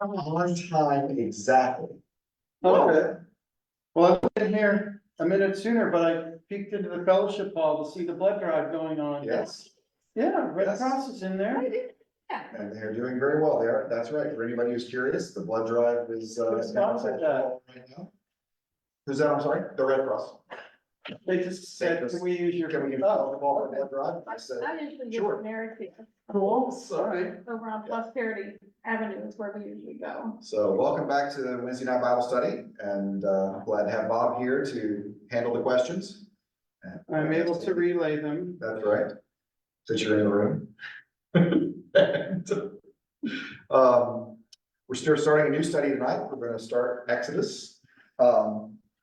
On time exactly. Okay. Well, I've been here a minute sooner, but I peeked into the fellowship hall to see the blood drive going on. Yes, Yeah, Red Yes. Cross is in there. and they're doing very well. They are, that's right. For anybody who's curious, the blood drive is, Who sponsored that? right now. Who's that? I'm sorry? The Red Cross. They just said, can we use your? Can we use the ball for blood drive? I said, I usually get Sure. the Merritt Cool, sorry. over on Prosperity Avenue is where we usually go. so welcome back to the Wednesday night Bible study, and I'm glad to have Bob here to handle the questions. I'm able to relay them. That's right. Since you're in the room. And, we're still starting a new study tonight. We're gonna start Exodus.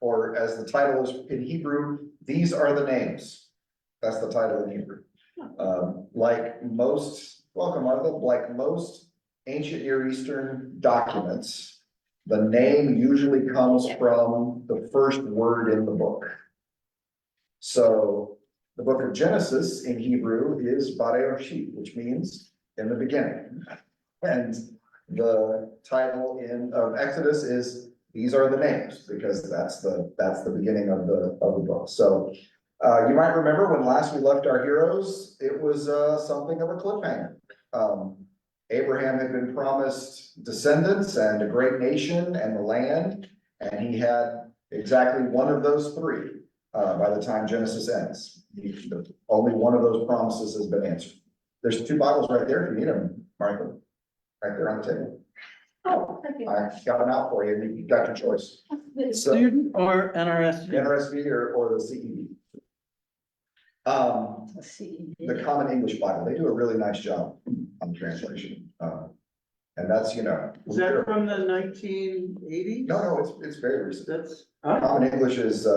Or as the title is in Hebrew, these are the names. That's the title in Hebrew. Welcome Martha, like most ancient Near Eastern documents, the name usually comes from the first word in the book. So the book of Genesis in Hebrew is Bereshit, which means in the beginning. And the title of Exodus is these are the names, because that's the beginning of the book. So you might remember when last we left our heroes, it was something of a cliffhanger. Abraham had been promised descendants and a great nation and the land, and he had exactly one of those three by the time Genesis ends. Only one of those promises has been answered. There's two Bibles right there if you need them, Michael, right there on the table. Oh, thank you. I got them out for you, and you got your choice. So Student or NRSV? NRSV or the CEV. The Common English Bible, they do a really nice job on the translation. And that's, Is that from the 1980s? No, it's very recent. That's. Common English is, 20,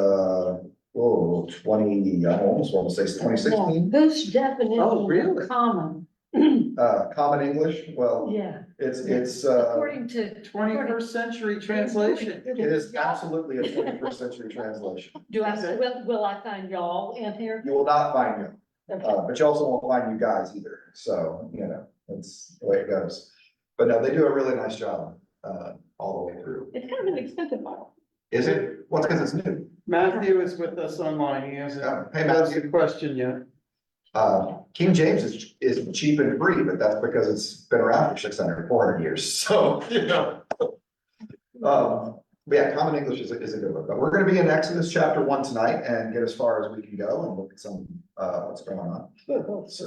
I almost want to say 2016. Whose definition Oh, really? of common? Common English, well, Yeah, it's, according to. 21st century translation. it is absolutely a 21st century translation. Do will I find y'all in here? You will not find them. Okay. But you also won't find you guys either, so, that's the way it goes. But no, they do a really nice job, all the way through. It's kind of an expensive Bible. Is it? Well, it's because it's new. Matthew is with us online. He hasn't Hey, asked Matthew. a question yet. King James is cheap and free, but that's because it's been around for 600, 400 years, so, but yeah, Common English is a good one, but we're gonna be in Exodus chapter 1 tonight and get as far as we can go and look at some, what's going on. Oh, is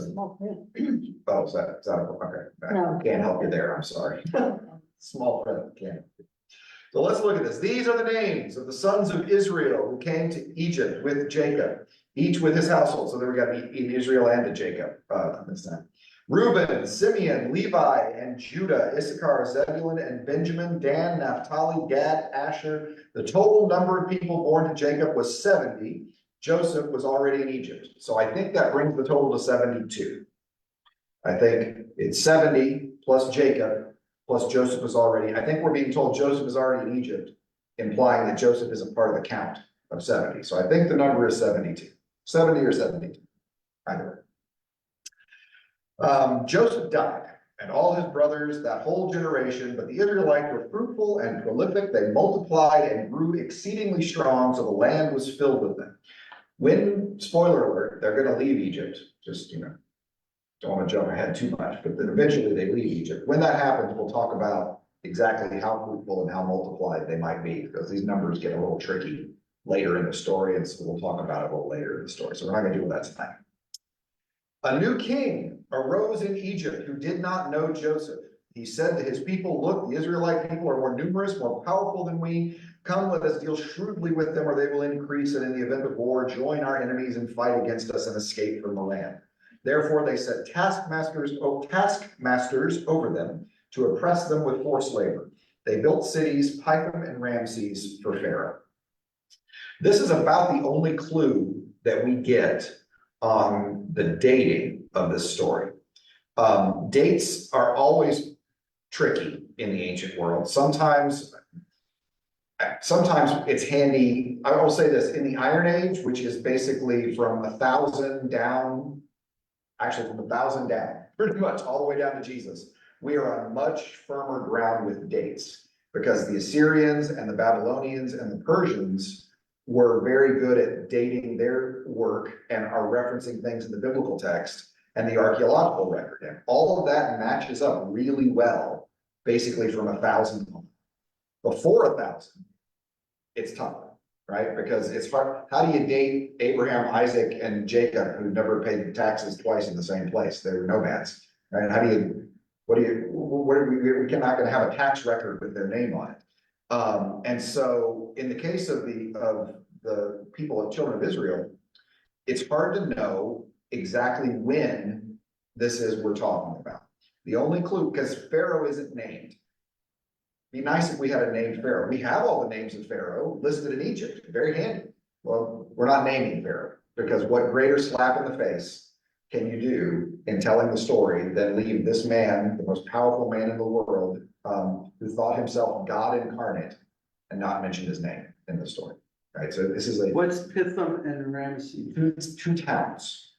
that, okay. No. Can't help you there, I'm sorry. Small print, can't. So let's look at this. These are the names of the sons of Israel who came to Egypt with Jacob, each with his household. So then we got in Israel and to Jacob this time. Reuben, Simeon, Levi, and Judah, Issachar, Zebulun, and Benjamin, Dan, Naphtali, Gad, Asher. The total number of people born to Jacob was 70. Joseph was already in Egypt. So I think that brings the total to 72. I think it's 70 plus Jacob, plus Joseph is already, I think we're being told Joseph is already in Egypt, implying that Joseph is a part of the count of 70. So I think the number is 72, 70 or 72, either way. Joseph died, and all his brothers, that whole generation, but the Israelites were fruitful and prolific. They multiplied and grew exceedingly strong, so the land was filled with them. When, spoiler alert, they're going to leave Egypt, just, don't want to jump ahead too much, but then eventually they leave Egypt. When that happens, we'll talk about exactly how fruitful and how multiplied they might be, because these numbers get a little tricky later in the story, and so we'll talk about it a little later in the story. So we're not going to deal with that tonight. A new king arose in Egypt who did not know Joseph. He said to his people, "Look, the Israelite people are more numerous, more powerful than we. Come, let us deal shrewdly with them, or they will increase, and in the event of war, join our enemies and fight against us and escape from the land." Therefore, they set taskmasters over them to oppress them with forced labor. They built cities, Pithom and Ramses, for Pharaoh. This is about the only clue that we get on the dating of this story. Dates are always tricky in the ancient world. Sometimes it's handy. I will say this, in the Iron Age, which is basically from 1000 down, actually from 1000 down, pretty much all the way down to Jesus. we are on much firmer ground with dates. Because the Assyrians and the Babylonians and the Persians were very good at dating their work and are referencing things in the biblical text and the archaeological record. And all of that matches up really well, basically from 1,000 on. Before 1,000, it's tougher, right? Because it's hard. How do you date Abraham, Isaac, and Jacob, who never paid taxes twice in the same place? They were nomads, right? How do you, we're not gonna have a tax record with their name on it. And so in the case of the people of children of Israel, it's hard to know exactly when this is we're talking about. The only clue, because Pharaoh isn't named. Be nice if we had a named Pharaoh. We have all the names of Pharaoh listed in Egypt, very handy. Well, we're not naming Pharaoh, because what greater slap in the face can you do in telling the story than leave this man, the most powerful man in the world, who thought himself God incarnate, and not mention his name in the story, right? So this is What's Pithom and Ramesses? two towns.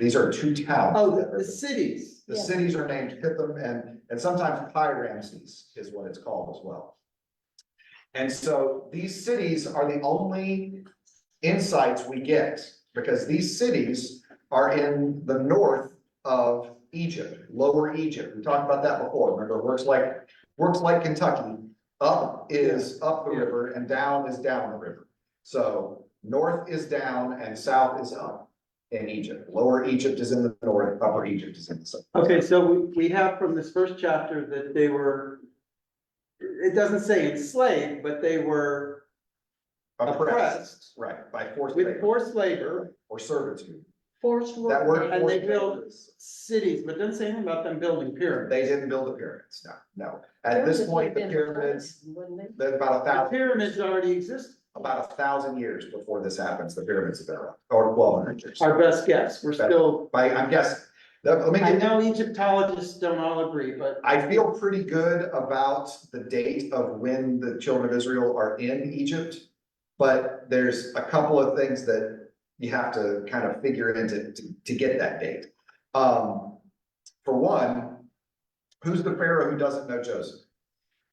These are two towns. Oh, the cities. The Yeah. cities are named Pithom and sometimes Pi Ramses is what it's called as well. And so these cities are the only insights we get, because these cities are in the north of Egypt, Lower Egypt. We talked about that before. Remember, works like Kentucky. Up is up the river and down is down the river. So north is down and south is up in Egypt. Lower Egypt is in the north, Upper Egypt is in the south. Okay, so we have from this first chapter that they were, it doesn't say enslaved, but they were oppressed Right, by forced with labor forced labor, or servitude. Forced That work. word. and they forced built labor is- cities, but it doesn't say anything about them building pyramids. They didn't build the pyramids, no. At this point, the pyramids, they're about The pyramids already exist. 1,000 years before this happens, the pyramids have been around, or 1,200 years. Our best guess, we're still, I'm guessing. Let me I get, know Egyptologists don't all agree, but I feel pretty good about the date of when the children of Israel are in Egypt. But there's a couple of things that you have to kind of figure into to get that date. For one, who's the Pharaoh who doesn't know Joseph?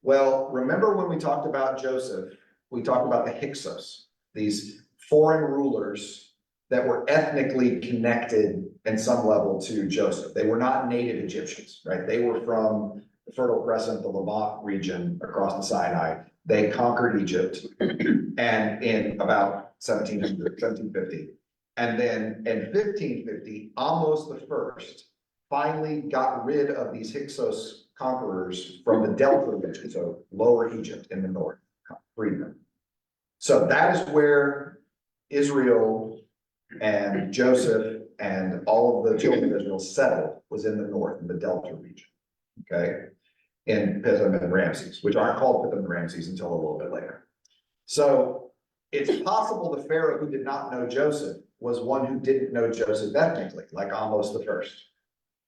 Well, remember when we talked about Joseph, we talked about the Hyksos, these foreign rulers that were ethnically connected in some level to Joseph. They were not native Egyptians, right? They were from the Fertile Crescent, the Levant region across the Sinai. They conquered Egypt and in about 1750. And then in 1550, Ahmose the First finally got rid of these Hyksos conquerors from the Delta region, so Lower Egypt in the north, freed them. So that is where Israel and Joseph and all of the children of Israel settled, was in the north, in the Delta region, okay? In Pithom and Ramses, which aren't called Pithom and Ramses until a little bit later. So it's possible the Pharaoh who did not know Joseph was one who didn't know Joseph ethnically, like Ahmose the First.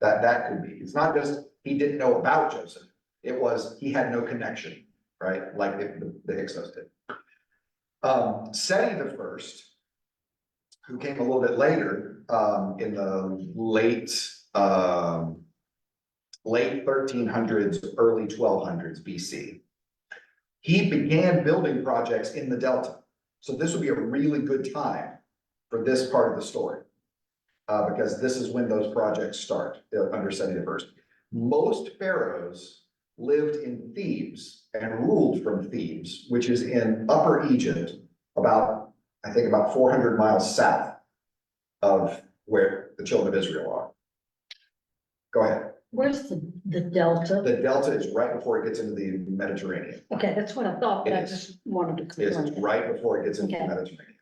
That could be. It's not just he didn't know about Joseph. It was he had no connection, right? Like the Hyksos did. Seti the First, who came a little bit later, in the late 1300s, early 1200s BC. He began building projects in the Delta. So this would be a really good time for this part of the story. Because this is when those projects start under Seti the First. Most pharaohs lived in Thebes and ruled from Thebes, which is in Upper Egypt, I think about 400 miles south of where the children of Israel are. Go ahead. Where's the delta? The Delta is right before it gets into the Mediterranean. Okay, that's what I thought, but I It is. just wanted to It's confirm. right before it gets into the Okay. Mediterranean.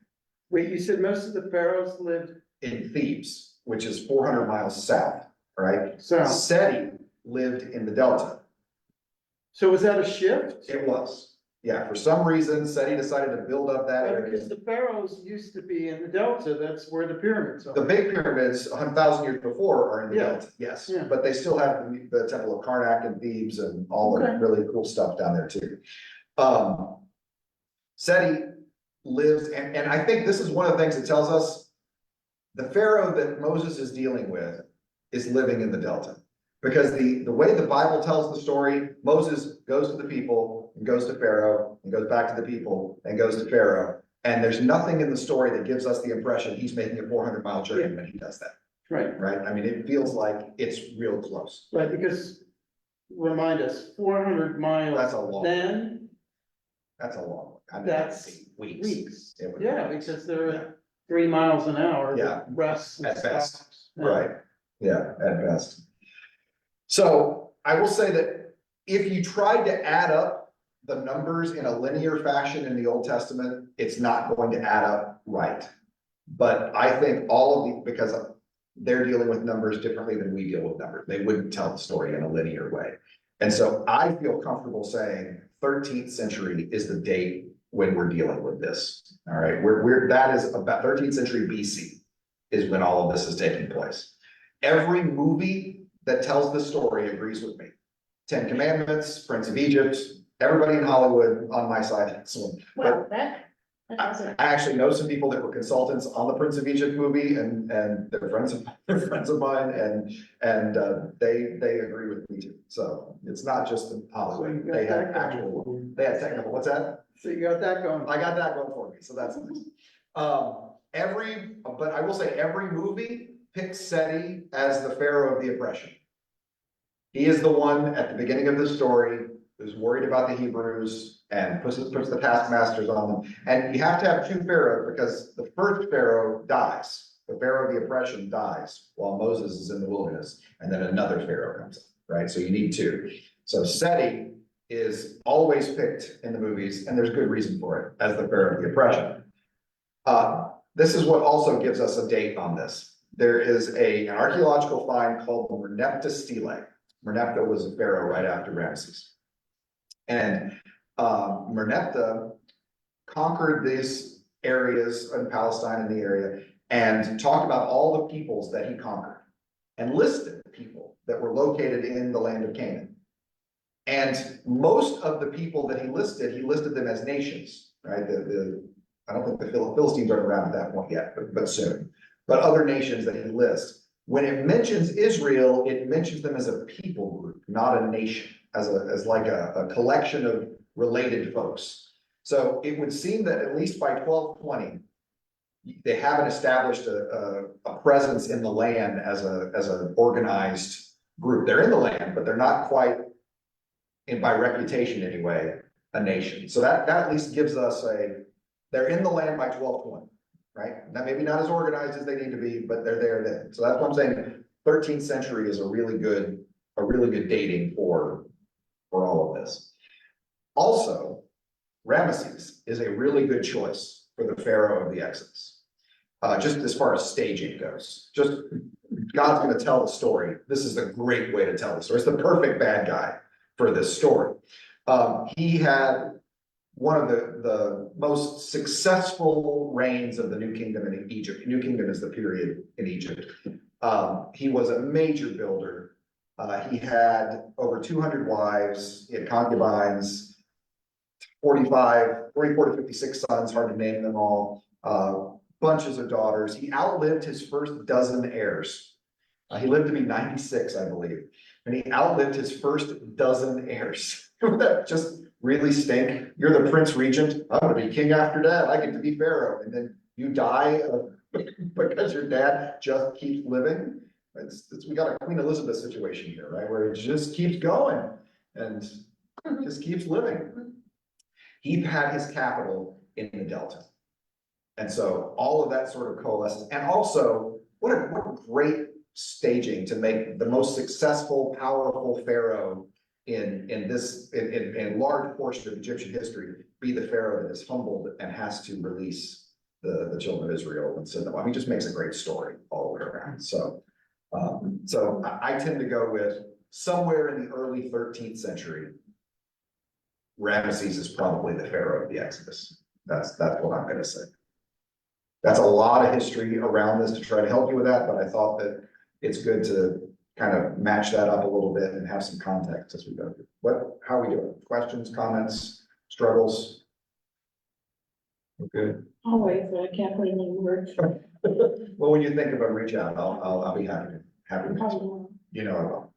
wait, you said most of the pharaohs lived In Thebes, which is 400 miles south, right? south. Seti lived in the Delta. So was that a shift? It was. Yeah, for some reason, Seti decided to build up that area. Because the pharaohs used to be in the delta, that's where the pyramids The are. big pyramids, 1,000 years before, are in the Yeah. Delta, yes, Yeah. but they still have the Temple of Karnak and Thebes and all the Okay. really cool stuff down there too. Seti lives, and I think this is one of the things that tells us the Pharaoh that Moses is dealing with is living in the Delta. Because the way the Bible tells the story, Moses goes to the people and goes to Pharaoh and goes back to the people and goes to Pharaoh. And there's nothing in the story that gives us the impression he's making a 400-mile journey when he does that, Right, right? I mean, it feels like it's real close. right, because remind us, 400 miles. That's a long- Then That's a long, I mean, That's weeks. weeks. It would- Yeah, because they're 3 miles an hour. with Yeah, Rests and at best. stops. Yeah. Right, yeah, at best. So I will say that if you tried to add up the numbers in a linear fashion in the Old Testament, it's not going to add up right. But I think all of the, because they're dealing with numbers differently than we deal with numbers, they wouldn't tell the story in a linear way. And so I feel comfortable saying 13th century is the date when we're dealing with this. All right, that is about 13th century BC is when all of this is taking place. Every movie that tells the story agrees with me. 10 Commandments, Prince of Egypt, everybody in Hollywood on my side. So, Well, that doesn't. I actually know some people that were consultants on the Prince of Egypt movie and they're friends of mine and they agree with me too. So it's not just in Hollywood. They had technical, what's that? So you got that going. I got that going for me, so that's nice. But I will say every movie picks Seti as the pharaoh of the oppression. He is the one at the beginning of the story who's worried about the Hebrews and puts the taskmasters on them. And you have to have two pharaohs because the first pharaoh dies. The pharaoh of the oppression dies while Moses is in the wilderness, and then another pharaoh comes in, right? So you need two. So Seti is always picked in the movies, and there's good reason for it, as the pharaoh of the oppression. This is what also gives us a date on this. There is an archaeological find called the Merneptah Stele. Merneptah was a pharaoh right after Ramses. And Merneptah conquered these areas in Palestine in the area and talked about all the peoples that he conquered and listed people that were located in the land of Canaan. And most of the people that he listed them as nations, right? I don't think the Philistines aren't around at that point yet, but soon. But other nations that he lists. When it mentions Israel, it mentions them as a people group, not a nation, as like a collection of related folks. So it would seem that at least by 1220, they haven't established a presence in the land as an organized group. They're in the land, but they're not quite, and by reputation anyway, a nation. So that at least gives us they're in the land by 1220, right? Now, maybe not as organized as they need to be, but they're there then. So that's what I'm saying. 13th century is a really good dating for all of this. Also, Ramesses is a really good choice for the pharaoh of the Exodus. Just as far as staging goes, just God's going to tell the story. This is a great way to tell the story. It's the perfect bad guy for this story. He had one of the most successful reigns of the New Kingdom in Egypt. New Kingdom is the period in Egypt. He was a major builder. He had over 200 wives. He had concubines, 44 to 56 sons, hard to name them all. Bunches of daughters. He outlived his first dozen heirs. He lived to be 96, I believe. And he outlived his first dozen heirs. That just really stink. You're the prince regent. I'm gonna be king after that. I get to be pharaoh. And then you die because your dad just keeps living. We got a Queen Elizabeth situation here, right? Where it just keeps going and just keeps living. He had his capital in the Delta. And so all of that sort of coalesces. And also, what a great staging to make the most successful, powerful pharaoh in large portion of Egyptian history be the pharaoh that is humbled and has to release the children of Israel and send them. I mean, it just makes a great story all the way around. So I tend to go with somewhere in the early 13th century. Ramesses is probably the pharaoh of the Exodus. That's what I'm going to say. That's a lot of history around this to try to help you with that, but I thought that it's good to kind of match that up a little bit and have some context as we go through. How are we doing? Questions, comments, struggles? We're good. Always, I can't put in any words. Well, when you think of a reach out, I'll be happy to. You know I will.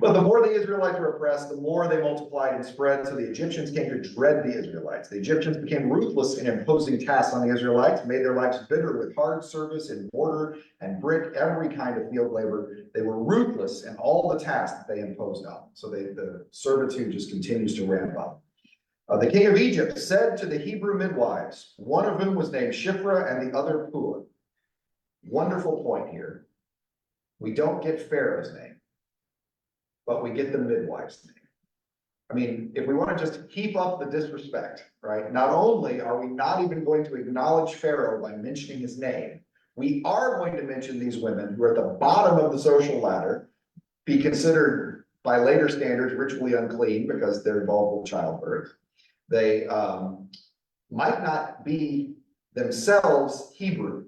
But the more the Israelites were oppressed, the more they multiplied and spread, so the Egyptians came to dread the Israelites. The Egyptians became ruthless in imposing tasks on the Israelites, made their lives bitter with hard service in mortar and brick, every kind of field labor. They were ruthless in all the tasks that they imposed on them. So the servitude just continues to ramp up. The king of Egypt said to the Hebrew midwives, one of whom was named Shiphrah and the other Puah. Wonderful point here. We don't get Pharaoh's name, but we get the midwife's name. I mean, if we want to just keep up the disrespect, right? Not only are we not even going to acknowledge Pharaoh by mentioning his name, we are going to mention these women who are at the bottom of the social ladder, be considered by later standards ritually unclean because they're involved with childbirth. They might not be themselves Hebrew.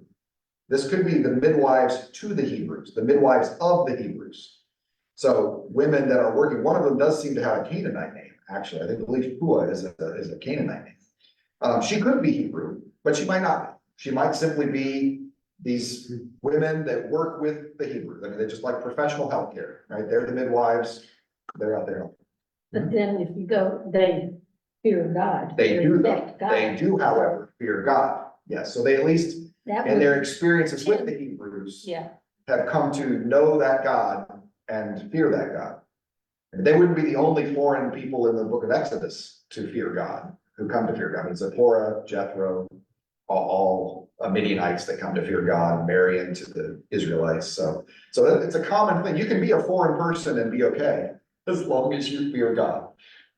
This could be the midwives to the Hebrews, the midwives of the Hebrews. So women that are working, one of them does seem to have a Canaanite name, actually. I believe Puah is a Canaanite name. She could be Hebrew, but she might not be. She might simply be these women that work with the Hebrews. I mean, they're just like professional healthcare, right? They're the midwives, they're out there. But then if you go, they fear God. They do, respect God. they do, however, fear God. Yes, so they at least, That in would- their experiences with the Hebrews, Yeah, have come to know that God and fear that God. And they wouldn't be the only foreign people in the book of Exodus to fear God, who come to fear God. I mean, Zipporah, Jethro, all Midianites that come to fear God and marry into the Israelites. So it's a common thing. You can be a foreign person and be okay, as long as you fear God.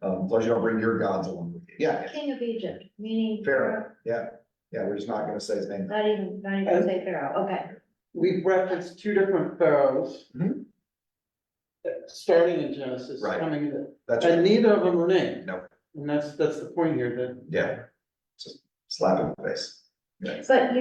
As long as you don't bring your gods along with you. Yeah, king of Egypt, meaning. Pharaoh, yeah. Yeah, we're just not gonna say his name. Not even say Pharaoh, okay. We've referenced two different pharaohs. Mhm. Starting in Genesis, Right. coming in, That's and right. neither of them are named. No. And that's the point here, that Yeah. Just slap in the face. Yeah. But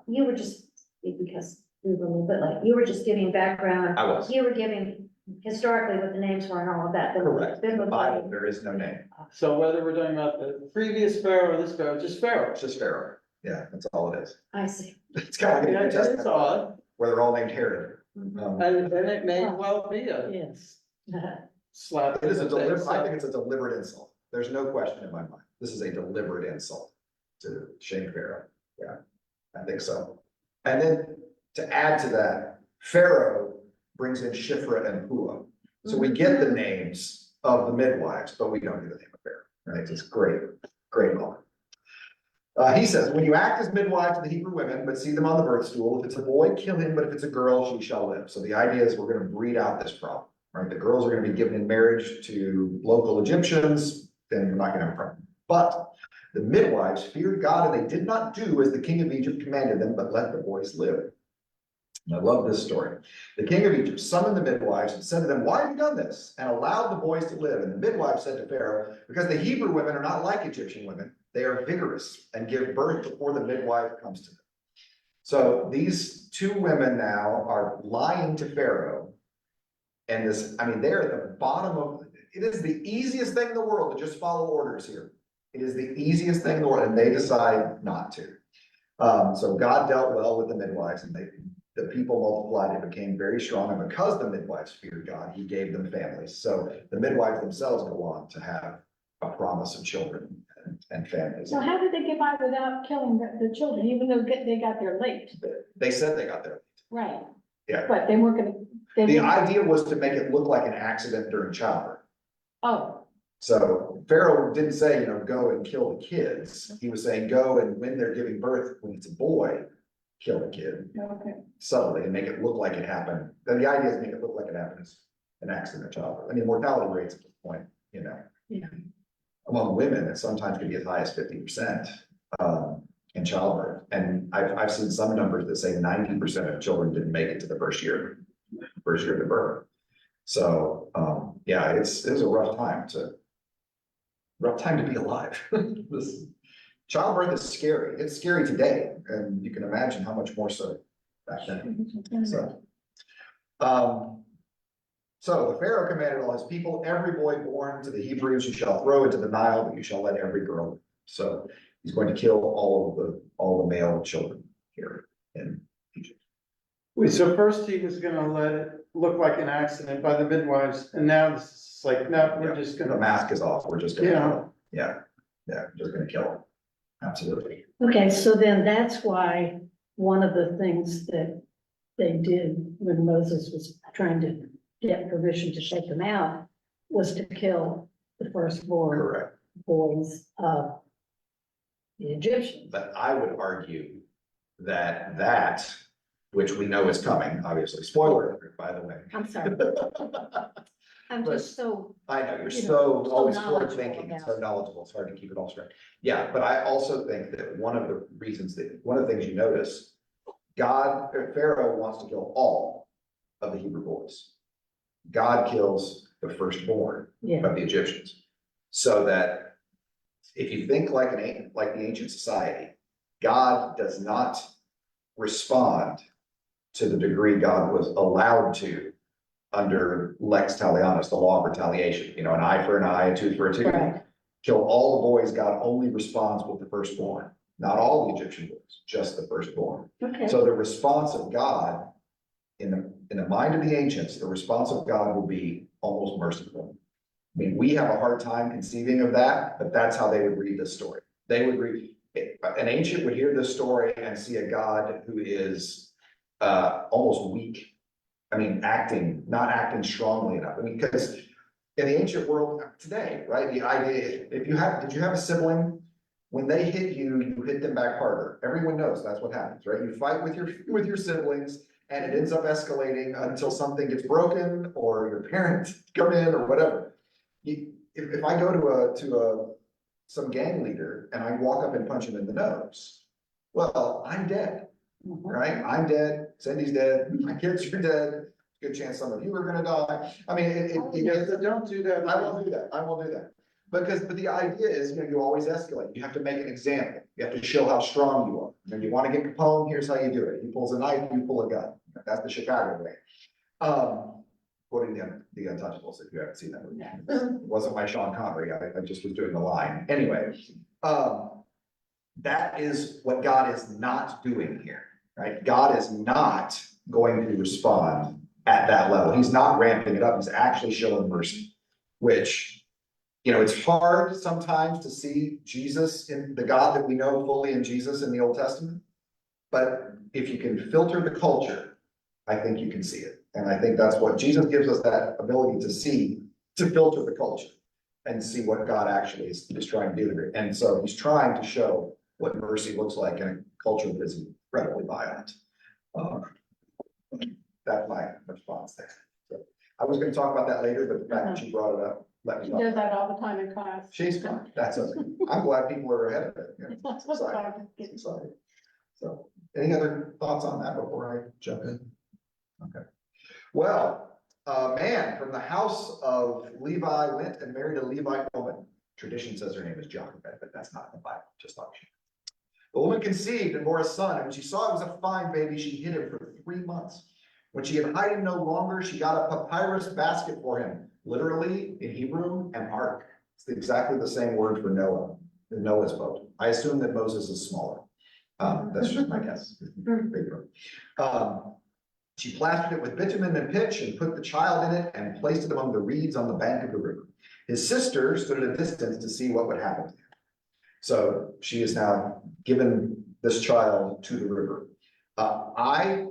you were just, because we were a little bit like, you were just giving background. I was. You were giving historically what the names were and all of that. but Correct. In the biblically- Bible, there is no name. so whether we're talking about the previous pharaoh or this pharaoh, just pharaoh. It's just Pharaoh. Yeah, that's all it is. I see. It's kind of like Yeah, a New it's Testament, odd, where they're all named Herod. Mhm. and it may well be a Yes. slap. It is a in the face. deliberate, I think it's a deliberate insult. There's no question in my mind. This is a deliberate insult to shame Pharaoh. Yeah, I think so. And then to add to that, Pharaoh brings in Shiphrah and Puah. So we get the names of the midwives, but we don't get the name of Pharaoh, right? It's great, great moment. He says, when you act as midwives to the Hebrew women, but see them on the birth stool, if it's a boy, kill him, but if it's a girl, she shall live. So the idea is we're gonna breed out this problem, right? The girls are gonna be given in marriage to local Egyptians, then we're not gonna have a problem. But the midwives feared God, and they did not do as the king of Egypt commanded them, but let the boys live. And I love this story. The king of Egypt summoned the midwives and said to them, why have you done this? And allowed the boys to live. And the midwives said to Pharaoh, because the Hebrew women are not like Egyptian women. They are vigorous and give birth before the midwife comes to them. So these two women now are lying to Pharaoh. And this, I mean, they're at the bottom of, it is the easiest thing in the world to just follow orders here. It is the easiest thing in the world, and they decide not to. So God dealt well with the midwives, and the people multiplied and became very strong. And because the midwives feared God, he gave them families. So the midwives themselves go on to have a promise of children and families. So how did they get by without killing the children, even though they got there late? They said they got there. Right. Yeah. But they weren't gonna, they The didn't, idea was to make it look like an accident during childbirth. oh, So Pharaoh didn't say, go and kill the kids. He was saying, go and when they're giving birth, when it's a boy, kill the kid okay. subtly and make it look like it happened. Then the idea is to make it look like it happened as an accident of childbirth. I mean, mortality rates at this point, Yeah. among women, it sometimes could be as high as 50% in childbirth. And I've seen some numbers that say 90% of children didn't make it to the first year of the birth. So, yeah, it was a rough time to be alive. This childbirth is scary. It's scary today, and you can imagine how much more so back then. So the Pharaoh commanded all his people, every boy born to the Hebrews you shall throw into the Nile, but you shall let every girl live. So he's going to kill all the male children here in Egypt. Wait, so first he was gonna let it look like an accident by the midwives, and now this is like, no, we're just The gonna, mask is off, we're just gonna, Yeah. kill him. Yeah, just gonna kill him. Absolutely. Okay, so then that's why one of the things that they did when Moses was trying to get permission to take them out was to kill the firstborn Correct. boys of the Egyptians. But I would argue that, which we know is coming, obviously, spoiler alert, by the way. I'm sorry, I'm just so, I know, you're You know, so so always forward knowledgeable thinking, about so it. knowledgeable, it's hard to keep it all straight. Yeah, but I also think that one of the reasons that, one of the things you notice, Pharaoh wants to kill all of the Hebrew boys. God kills the firstborn yeah, of the Egyptians. So that if you think like the ancient society, God does not respond to the degree God was allowed to under lex talionis, the law of retaliation, you know, an eye for an eye, a tooth for a tooth. right, Kill all the boys, God only responds with the firstborn, not all the Egyptian boys, just the firstborn. okay, So the response of God, in the mind of the ancients, the response of God will be almost merciful. I mean, we have a hard time conceiving of that, but that's how they would read this story. They would read, an ancient would hear this story and see a God who is almost weak. I mean, not acting strongly enough. I mean, because in the ancient world today, right, the idea, did you have a sibling? When they hit you, you hit them back harder. Everyone knows that's what happens, right? You fight with your siblings and it ends up escalating until something gets broken or your parents come in or whatever. If I go to some gang leader and I walk up and punch him in the nose, well, I'm dead, right? I'm dead, Cindy's dead, my kids are dead, good chance some of you are gonna die. I mean, yeah, so don't do that. I won't do that, I won't do that. But the idea is, you know, you always escalate, you have to make an example, you have to show how strong you are. And you wanna get Capone, here's how you do it, he pulls a knife, you pull a gun, that's the Chicago way. Quoting the Untouchables, if you haven't seen that movie. It wasn't my Sean Connery, I just was doing the line. Anyway, that is what God is not doing here, right? God is not going to respond at that level. He's not ramping it up. He's actually showing mercy, which, you know, it's hard sometimes to see Jesus in the God that we know fully in Jesus in the Old Testament. But if you can filter the culture, I think you can see it. And I think that's what Jesus gives us, that ability to see, to filter the culture and see what God actually is trying to do here. And so he's trying to show what mercy looks like in a culture that is incredibly violent. That's my response there. So, I was gonna talk about that later, but the fact that you brought it up, let me She know. does that all the time in class. She's fine, that's okay. I'm glad people are ahead of it. You know, it's exciting. It's exciting. So, any other thoughts on that before I jump in? Okay. Well, a man from the house of Levi went and married a Levite woman. Tradition says her name is Jochebed, but that's not in the Bible, just like she. The woman conceived and bore a son, and when she saw it was a fine baby, she hid him for 3 months. When she had hid him no longer, she got a papyrus basket for him, literally in Hebrew, an ark. It's exactly the same word for Noah, the Noah's boat. I assume that Moses is smaller. That's just my guess. She plastered it with bitumen and pitch and put the child in it and placed it among the reeds on the bank of the river. His sister stood at a distance to see what would happen to him. So she is now given this child to the river. I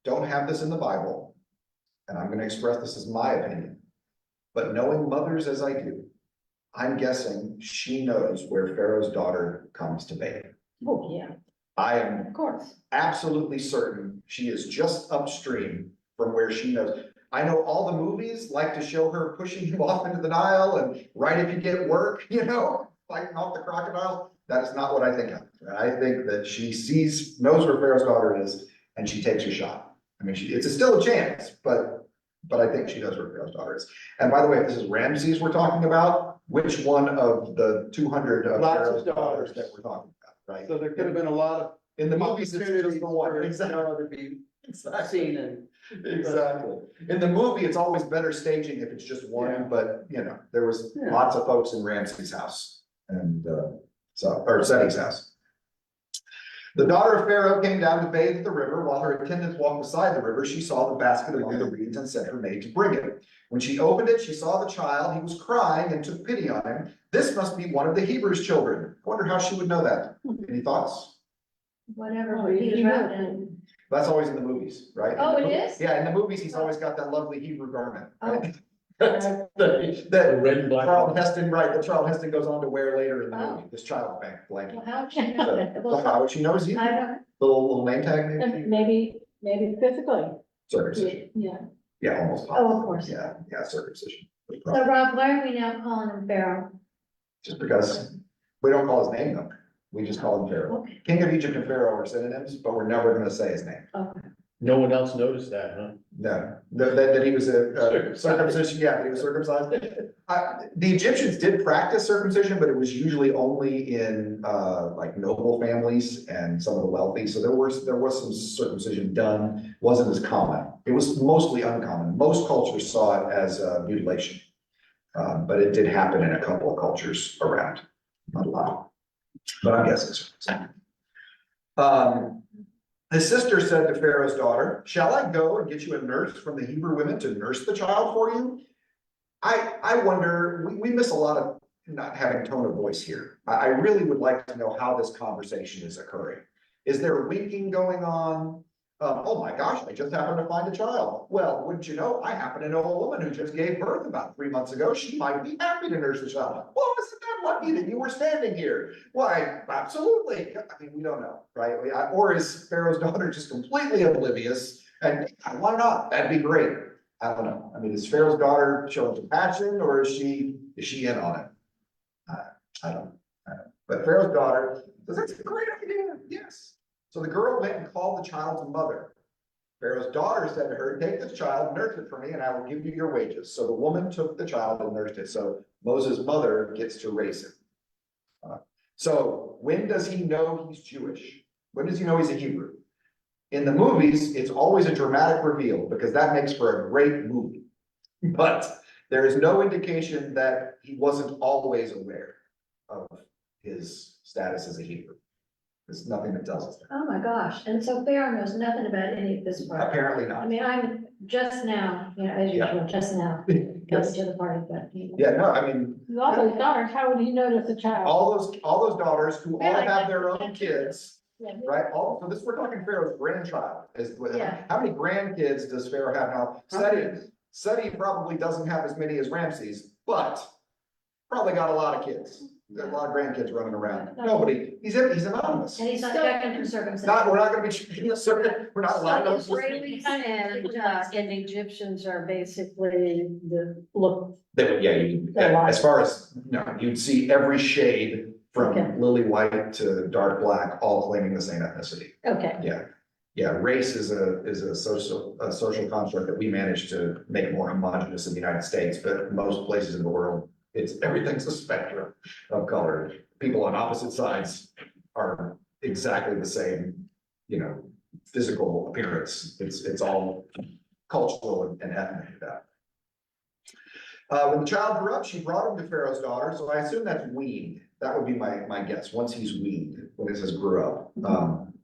don't have this in the Bible, and I'm going to express this as my opinion, but knowing mothers as I do, I'm guessing she knows where Pharaoh's daughter comes to bathe. oh, yeah, I am of course. absolutely certain she is just upstream from where she knows. I know all the movies like to show her pushing him off into the Nile and right if you get work, you know, fighting off the crocodile. That is not what I think of. I think that she knows where Pharaoh's daughter is, and she takes her shot. I mean, it's still a chance, but I think she knows where Pharaoh's daughter is. And by the way, if this is Ramses we're talking about, which one of the 200 of Lots of Pharaoh's daughters daughters. that we're talking about, right? So there could have been a lot of In the movies, it's just opportunities the one. for Exactly. Noah to be Exactly. seen and. Exactly. In the movie, it's always better staging if it's just one, Yeah. but you know, there was Yeah. lots of folks in Ramsey's house and, or Seti's house. The daughter of Pharaoh came down to bathe at the river. While her attendants walked beside the river, she saw the basket among the reeds and sent her maid to bring it. When she opened it, she saw the child. He was crying and took pity on him. This must be one of the Hebrews' children. I wonder how she would know that. Any thoughts? Whatever Oh, he was you wrapped know. in. That's always in the movies, right? In Oh, the it mo- is? Yeah, in the movies, he's always got that lovely Hebrew garment. Oh. That Red and black. Charlton Heston, right, that Charlton Heston goes on to wear later in the Oh. movie, this child blanket. Well, how'd she know that? So how would she know? Is he I don't, little name tag maybe? And maybe physically, Circumcision. yeah. Yeah, almost. Oh, of course. Yeah, circumcision. so Rob, why are we now calling him Pharaoh? Just because we don't call his name though. We just call him Pharaoh. Okay, King of Egypt and Pharaoh are synonyms, but we're never gonna say his name. okay. No one else noticed that, huh? No, that he was a circumcision, yeah, that he was circumcised. The Egyptians did practice circumcision, but it was usually only in, like noble families and some of the wealthy. So there was some circumcision done, wasn't as common. It was mostly uncommon. Most cultures saw it as mutilation. But it did happen in a couple of cultures around, not a lot. But I'm guessing so. His sister said to Pharaoh's daughter, "Shall I go and get you a nurse from the Hebrew women to nurse the child for you?" I wonder, we miss a lot of not having tone of voice here. I really would like to know how this conversation is occurring. Is there winking going on? Oh my gosh, I just happened to find a child. Well, wouldn't you know, I happen to know a woman who just gave birth about 3 months ago. She might be happy to nurse the child. Well, isn't that lucky that you were standing here? Why, absolutely. I mean, we don't know, right? Or is Pharaoh's daughter just completely oblivious? And why not? That'd be great. I don't know. I mean, is Pharaoh's daughter showing compassion or is she in on it? I don't know. But Pharaoh's daughter says, "That's a great idea." Yes. So the girl went and called the child's mother. Pharaoh's daughter said to her, "Take this child, nurse it for me, and I will give you your wages." So the woman took the child and nursed it. So Moses' mother gets to raise him. So when does he know he's Jewish? When does he know he's a Hebrew? In the movies, it's always a dramatic reveal because that makes for a great movie. But there is no indication that he wasn't always aware of his status as a Hebrew. There's nothing that tells us that. Oh my gosh, and so Pharaoh knows nothing about any of this part. Apparently I not. mean, I'm just now, as Yeah. usual, just now, coming Yes. to the party, but. Yeah, no, I mean, With all those daughters, how would he notice a child? all those daughters who all Yeah, have their own kids, Yeah. right? So this, we're talking Pharaoh's grandchild. Yeah. How many grandkids does Pharaoh have now? Seti probably doesn't have as many as Ramses, but probably got a lot of kids. Got a lot of grandkids running around. Nobody, he's anonymous. And he's not checking for circumcision. We're not gonna be, we're not allowed to. Israelis and Egyptians are basically As far as, you'd see every shade Okay. from lily white to dark black, all claiming the same ethnicity. okay, Yeah, race is a social construct that we managed to make more homogenous in the United States, but most places in the world, everything's a spectrum of color. People on opposite sides are exactly the same, physical appearance. It's all cultural and ethnic. When the child grew up, she brought him to Pharaoh's daughter, so I assume that's weaned. That would be my guess, once he's weaned, when it says grew up.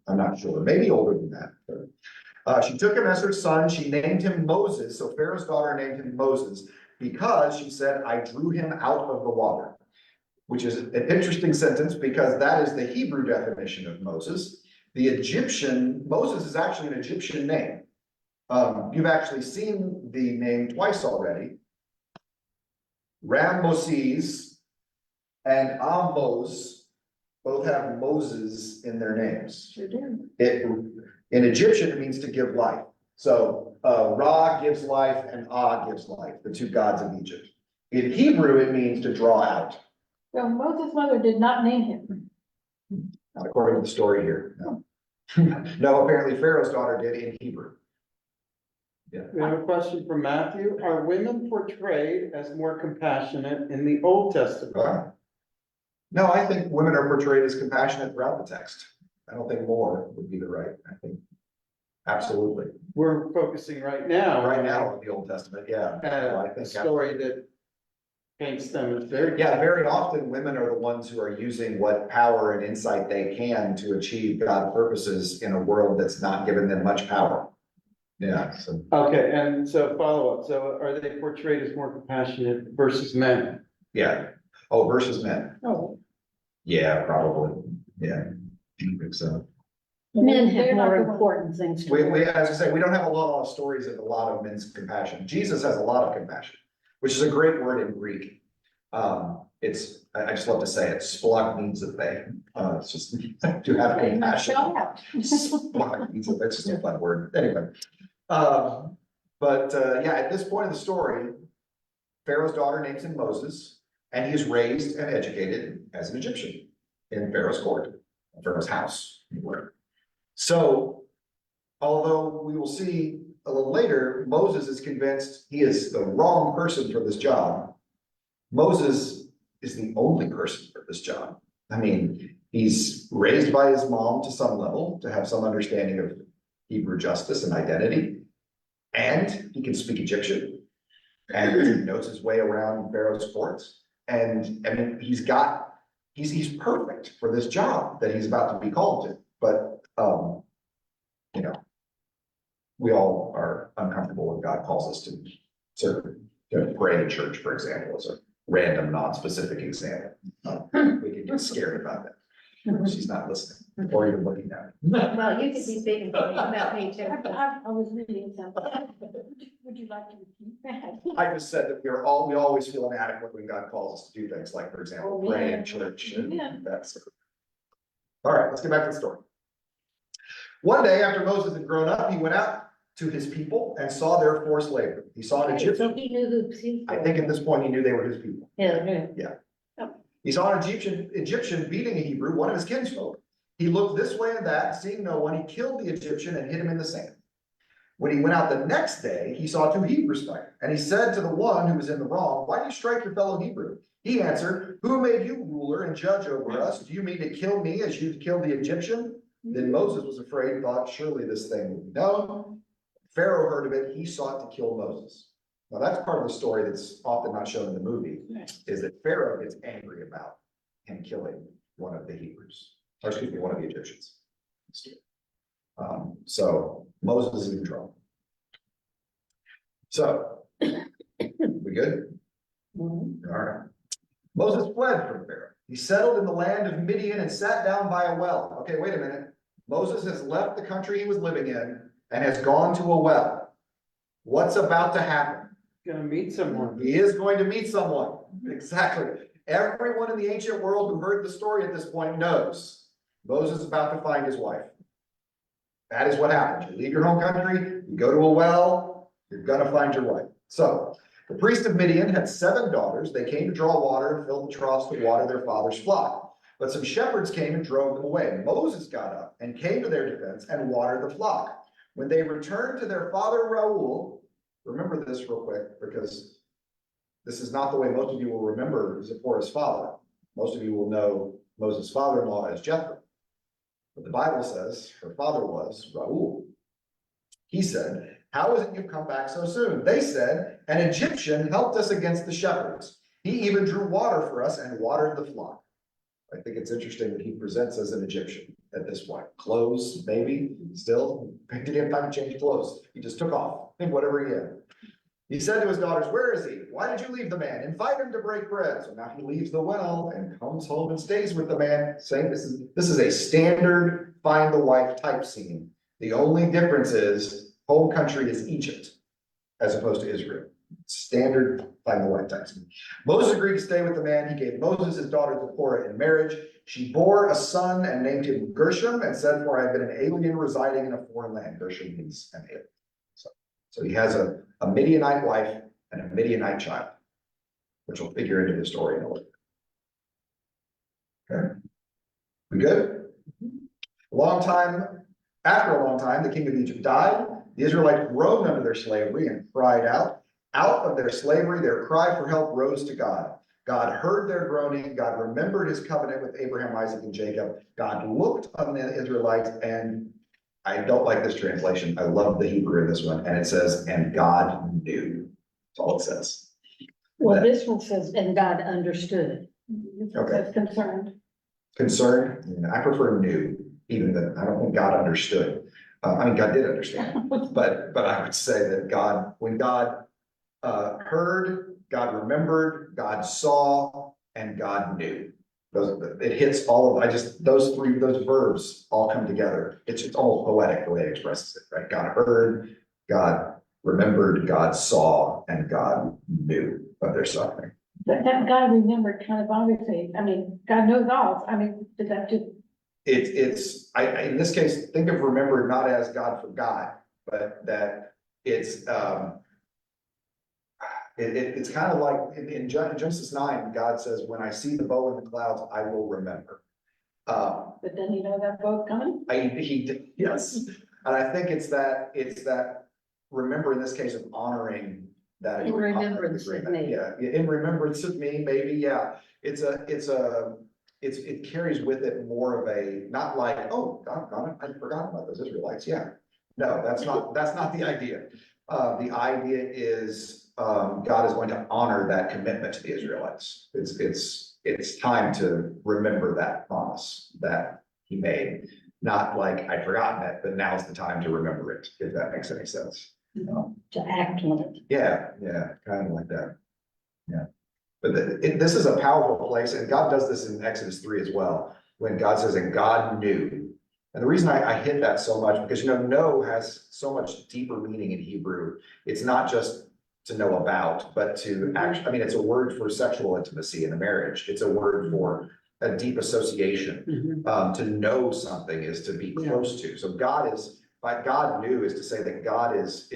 I'm not sure, maybe older than that. She took him as her son, she named him Moses, so Pharaoh's daughter named him Moses, because she said, "I drew him out of the water," which is an interesting sentence because that is the Hebrew definition of Moses. Moses is actually an Egyptian name. You've actually seen the name twice already. Ramoses and Amos both have Moses in their names. sure do. In Egyptian, it means to give life. So Ra gives life and Ah gives life, the two gods of Egypt. In Hebrew, it means to draw out. So Moses' mother did not name him. Not according to the story here, no. No, apparently Pharaoh's daughter did in Hebrew. We have a question from Matthew. Are women portrayed as more compassionate in the Old Testament? No, I think women are portrayed as compassionate throughout the text. I don't think more would be the right, I think. Absolutely. We're focusing right now. Right now in the Old Testament, yeah. So I A think story that paints them as very. Yeah, very often women are the ones who are using what power and insight they can to achieve God's purposes in a world that's not giving them much power. Yeah, so, Okay, and so follow up, so are they portrayed as more compassionate versus men? yeah. Oh, versus men. Oh, Yeah, probably. Yeah. I think so. men have They're not more the ones- important things to We, worry as I say, we don't have a lot of stories of a lot of men's compassion. Jesus has a lot of compassion, which is a great word in Greek. I just love to say it, splach means a thing. It's just to have compassion. Splach means a, it's just a fun word, anyway. Yeah, at this point in the story, Pharaoh's daughter names him Moses, and he is raised and educated as an Egyptian in Pharaoh's court, Pharaoh's house. So, although we will see a little later, Moses is convinced he is the wrong person for this job. Moses is the only person for this job. I mean, he's raised by his mom to some level to have some understanding of Hebrew justice and identity. And he can speak Egyptian and he knows his way around Pharaoh's courts. And I mean, he's perfect for this job that he's about to be called to. But, you know, we all are uncomfortable when God calls us to serve, to pray in church, for example, as a random, non-specific example. We can get scared about that. She's not listening or even looking at me. Well, you could be speaking for me about me too. I was reading something. Would you like to repeat that? I just said that we always feel inadequate when God calls us to do things like, for example, Oh, pray yeah. in church Yeah. and that sort of. All right, let's get back to the story. One day after Moses had grown up, he went out to his people and saw their forced labor. He saw an So Egyptian. he knew who. I think at this point he knew they were his people. Yeah. He saw an Egyptian beating a Hebrew, one of his kinsfolk. He looked this way and that, seeing no one, he killed the Egyptian and hid him in the sand. When he went out the next day, he saw two Hebrews fighting, and he said to the one who was in the wrong, "Why do you strike your fellow Hebrew?" He answered, "Who made you ruler and judge over us? Do you mean to kill me as you killed the Egyptian?" Then Moses was afraid and thought, surely this thing will be known. Pharaoh heard of it, he sought to kill Moses. Now that's part of the story that's often not shown in the movie, is that Pharaoh gets angry about him killing one of the Hebrews, or excuse me, one of the Egyptians. So Moses is in trouble. So, we good? All right. Moses fled from Pharaoh. He settled in the land of Midian and sat down by a well. Okay, wait a minute. Moses has left the country he was living in and has gone to a well. What's about to happen? Gonna meet someone. He is going to meet someone. Exactly. Everyone in the ancient world who heard the story at this point knows Moses is about to find his wife. That is what happens. You leave your home country, you go to a well, you're gonna find your wife. So, the priest of Midian had 7 daughters. They came to draw water and fill the troughs to water their father's flock. But some shepherds came and drove them away. Moses got up and came to their defense and watered the flock. When they returned to their father Reuel, remember this real quick, because this is not the way most of you will remember Zipporah's father. Most of you will know Moses' father-in-law as Jethro. But the Bible says her father was Reuel. He said, "How is it you've come back so soon?" They said, "An Egyptian helped us against the shepherds. He even drew water for us and watered the flock." I think it's interesting that he presents as an Egyptian at this point. Clothes, maybe, still. He didn't have time to change clothes. He just took off in whatever he had. He said to his daughters, "Where is he? Why did you leave the man? Invite him to break bread." So now he leaves the well and comes home and stays with the man, saying this is a standard find the wife type scene. The only difference is home country is Egypt as opposed to Israel. Standard find the wife type scene. Moses agreed to stay with the man. He gave Moses his daughter Zipporah in marriage. She bore a son and named him Gershom and said, "For I have been an alien residing in a foreign land." Gershom means an alien. So he has a Midianite wife and a Midianite child, which will figure into the story in a little bit. Okay. We good? After a long time, the king of Egypt died. The Israelites groaned under their slavery and cried out. Out of their slavery, their cry for help rose to God. God heard their groaning. God remembered his covenant with Abraham, Isaac, and Jacob. God looked on the Israelites, and I don't like this translation. I love the Hebrew in this one. And it says, "And God knew." That's all it says. Well, this one says, and God understood. Okay. That's concerned. Concerned, I prefer knew, even though I don't think God understood. I mean, God did understand, but I would say that God, when God heard, God remembered, God saw, and God knew. It hits all of, those verbs all come together. It's almost poetic the way it expresses it, right? God heard, God remembered, God saw, and God knew of their suffering. That God remembered kind of obviously, I mean, God knows all, I mean, did that just, In this case, think of remembered not as God forgot, but that it's, it's kind of like in Genesis 9, God says, when I see the bow in the clouds, I will remember. but then you know that boat coming? Yes, and I think it's that remember in this case of honoring that. In remembrance of me. Yeah, in remembrance of me, maybe, yeah. It carries with it more of a, not like, oh, God, I'd forgotten about those Israelites, yeah. No, that's not the idea. The idea is, God is going to honor that commitment to the Israelites. It's time to remember that promise that he made. Not like I'd forgotten it, but now's the time to remember it, if that makes any sense. To act on it. Yeah, kind of like that. Yeah. But this is a powerful place, and God does this in Exodus 3 as well, when God says, and God knew. And the reason I hit that so much, because, know has so much deeper meaning in Hebrew. It's not just to know about, but to actually, I mean, it's a word for sexual intimacy in a marriage. It's a word for a deep association. To know something is to be close to. So God knew is to say that God is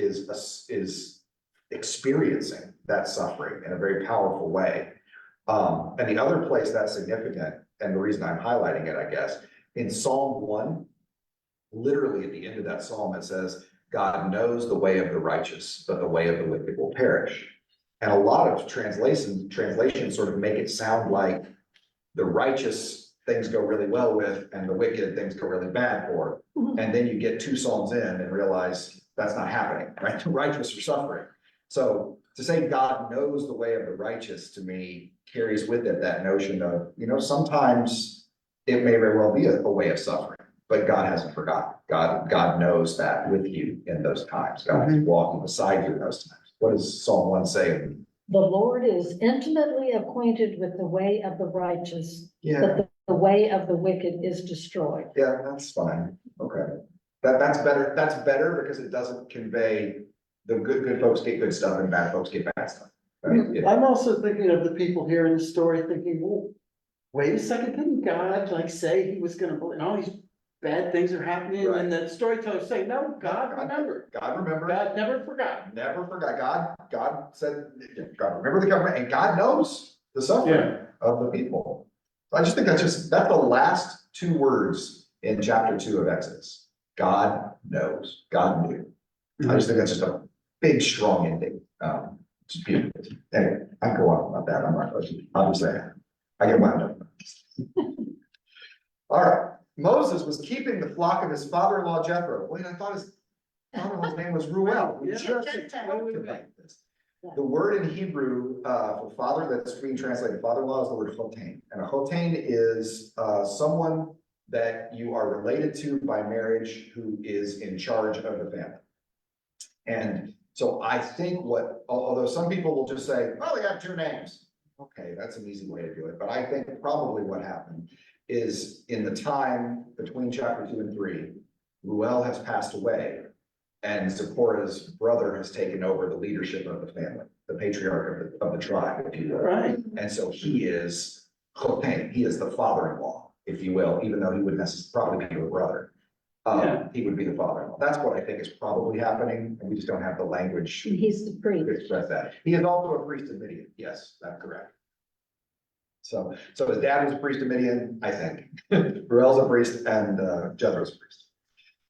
experiencing that suffering in a very powerful way. And the other place that's significant, and the reason I'm highlighting it, I guess, in Psalm 1, literally at the end of that psalm, it says, God knows the way of the righteous, but the way of the wicked will perish. And a lot of translations sort of make it sound like the righteous things go really well with, and the wicked things go really bad for. And then you get 2 psalms in and realize that's not happening, right? The righteous are suffering. So to say God knows the way of the righteous, to me, carries with it that notion of, sometimes it may very well be a way of suffering, but God hasn't forgotten. God knows that with you in those times. God is walking beside you in those times. What does Psalm 1 say? The Lord is intimately acquainted with the way of the righteous, Yeah, but the way of the wicked is destroyed. yeah, that's fine. Okay. That's better. That's better because it doesn't convey the good folks get good stuff and bad folks get bad stuff. Right? I'm also thinking of the people here in the story thinking, well, wait a second, didn't God say he was gonna, and all these bad things are happening, and the storyteller's saying, no, God remembered. God remembered. God never forgot. Never forgot. God said, God remember the government, and God knows the suffering of the people. I just think that's the last 2 words in chapter 2 of Exodus. God knows. God knew. I just think that's just a big, strong ending. It's beautiful. Anyway, I can go on about that. I'm not going to. Obviously, I get wound up. All right. Moses was keeping the flock of his father-in-law Jethro. Wait, I thought his father-in-law's name was Ruel. We just talked about this. The word in Hebrew for father that's being translated father-in-law is the word chotain. And a chotain is someone that you are related to by marriage who is in charge of the family. And so I think although some people will just say, well, they got 2 names. Okay, that's an easy way to do it. But I think probably what happened is in the time between chapter 2 and 3, Ruel has passed away and Zipporah's brother has taken over the leadership of the family, the patriarch of the tribe, if you will. Right. And so he is chotain, he is the father-in-law, if you will, even though he would probably be your brother. He would be the father-in-law. That's what I think is probably happening, and we just don't have the language And he's the to priest. express that. He is also a priest of Midian. Yes, that's correct. So his dad was a priest of Midian, I think. Ruel's a priest and Jethro's a priest.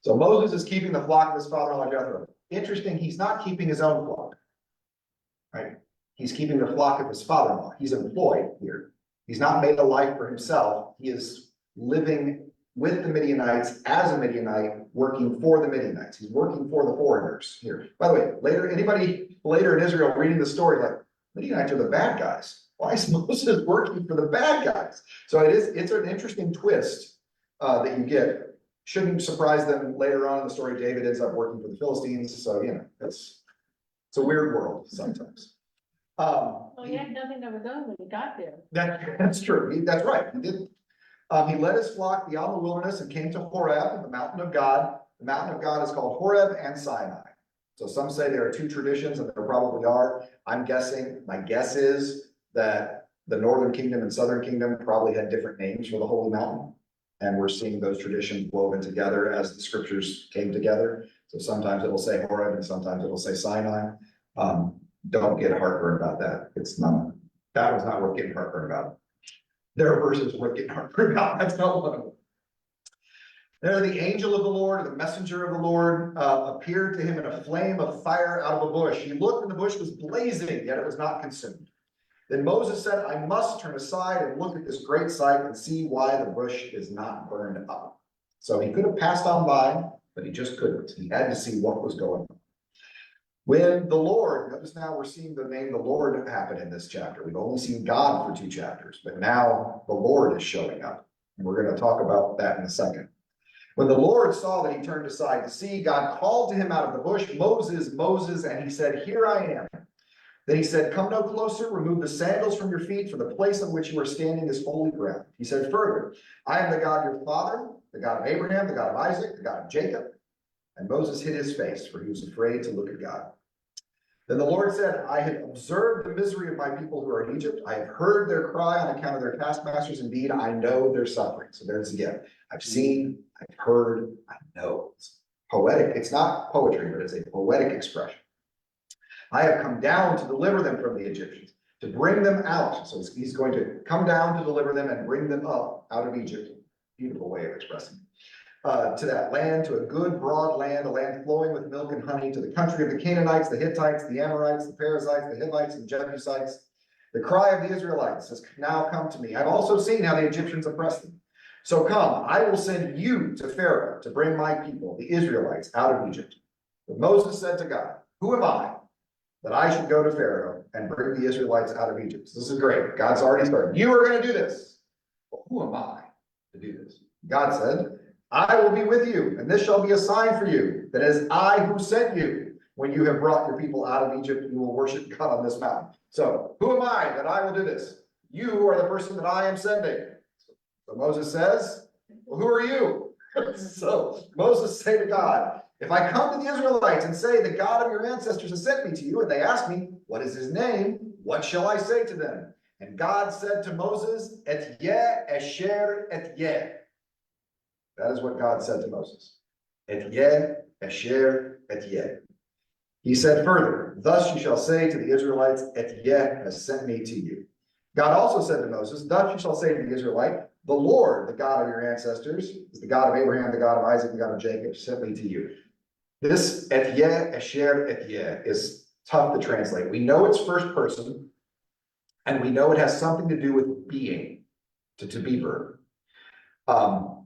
So Moses is keeping the flock of his father-in-law Jethro. Interesting, he's not keeping his own flock. Right? He's keeping the flock of his father-in-law. He's employed here. He's not made a life for himself. He is living with the Midianites as a Midianite, working for the Midianites. He's working for the foreigners here. By the way, anybody later in Israel reading the story, like, Midianites are the bad guys. Why is Moses working for the bad guys? So it's an interesting twist that you get. Shouldn't surprise them later on in the story. David ends up working for the Philistines, so it's a weird world sometimes. Well, he had nothing of his own when he got there. That's true. That's right. He did. He led his flock beyond the wilderness and came to Horeb, the mountain of God. The mountain of God is called Horeb and Sinai. So some say there are two traditions, and there probably are. I'm guessing, my guess is that the northern kingdom and southern kingdom probably had different names for the holy mountain. And we're seeing those traditions woven together as the scriptures came together. So sometimes it'll say Horeb and sometimes it'll say Sinai. Don't get heartburn about that. That was not worth getting heartburn about. There are verses worth getting heartburn about. That's not one of them. There the angel of the Lord, the messenger of the Lord, appeared to him in a flame of fire out of a bush. He looked and the bush was blazing, yet it was not consumed. Then Moses said, I must turn aside and look at this great sight and see why the bush is not burned up. So he could have passed on by, but he just couldn't. He had to see what was going on. When the Lord, notice now we're seeing the name the Lord happen in this chapter. We've only seen God for 2 chapters, but now the Lord is showing up. And we're going to talk about that in a second. When the Lord saw that he turned aside to see, God called to him out of the bush, Moses, Moses, and he said, here I am. Then he said, come no closer, remove the sandals from your feet, for the place on which you are standing is holy ground. He said further, I am the God your father, the God of Abraham, the God of Isaac, the God of Jacob. And Moses hid his face, for he was afraid to look at God. Then the Lord said, I have observed the misery of my people who are in Egypt. I have heard their cry on account of their taskmasters. Indeed, I know their suffering. So there's again, I've seen, I've heard, I know. It's poetic. It's not poetry, but it's a poetic expression. I have come down to deliver them from the Egyptians, to bring them out. So he's going to come down to deliver them and bring them up out of Egypt. Beautiful way of expressing it. To that land, to a good broad land, a land flowing with milk and honey, to the country of the Canaanites, the Hittites, the Amorites, the Perizzites, the Hivites, and Jebusites. The cry of the Israelites has now come to me. I've also seen how the Egyptians oppress them. So come, I will send you to Pharaoh to bring my people, the Israelites, out of Egypt. But Moses said to God, who am I that I should go to Pharaoh and bring the Israelites out of Egypt? So this is great. God's already started. You are going to do this. But who am I to do this? God said, I will be with you, and this shall be a sign for you, that it is I who sent you. When you have brought your people out of Egypt, you will worship God on this mountain. So who am I that I will do this? You are the person that I am sending. So Moses says, well, who are you? So Moses said to God, if I come to the Israelites and say, the God of your ancestors has sent me to you, and they ask me, what is his name? What shall I say to them? And God said to Moses, Etyeh Esher Etyeh. That is what God said to Moses. Etyeh Esher Etyeh. He said further, thus you shall say to the Israelites, Etyeh has sent me to you. God also said to Moses, thus you shall say to the Israelite, the Lord, the God of your ancestors, is the God of Abraham, the God of Isaac, the God of Jacob, sent me to you. This Etyeh Esher Etyeh is tough to translate. We know it's first person, and we know it has something to do with being, to be verb.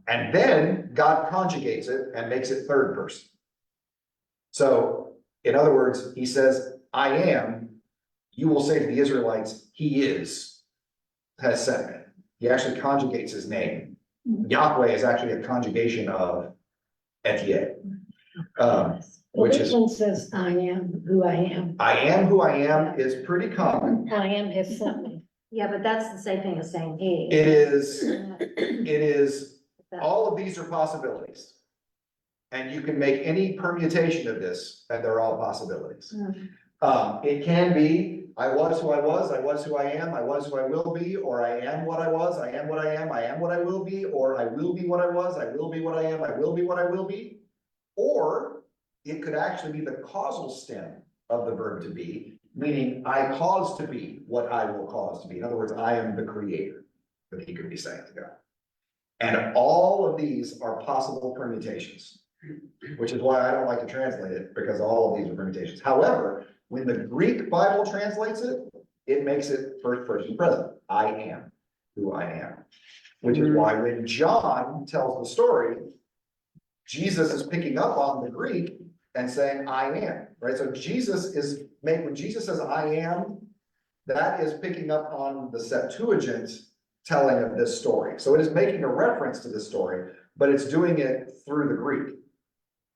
And then God conjugates it and makes it third person. So, in other words, he says, I am, you will say to the Israelites, he has sent me. He actually conjugates his name. Yahweh is actually a conjugation of Etyeh. Which this is, one says, I am who I am. I am who I am is pretty common. I am has sent me. Yeah, but that's the same thing as saying he. It is, all of these are possibilities. And you can make any permutation of this, and they're all possibilities. It can be, I was who I was who I am, I was who I will be, or I am what I was, I am what I am what I will be, or I will be what I was, I will be what I am, I will be what I will be. Or it could actually be the causal stem of the verb to be, meaning I cause to be what I will cause to be. In other words, I am the creator, that he could be saying to God. And all of these are possible permutations, which is why I don't like to translate it, because all of these are permutations. However, when the Greek Bible translates it, it makes it first person present. I am who I am, which is why when John tells the story, Jesus is picking up on the Greek and saying, I am, right? So Jesus is when Jesus says, I am, that is picking up on the Septuagint telling of this story. So it is making a reference to this story, but it's doing it through the Greek.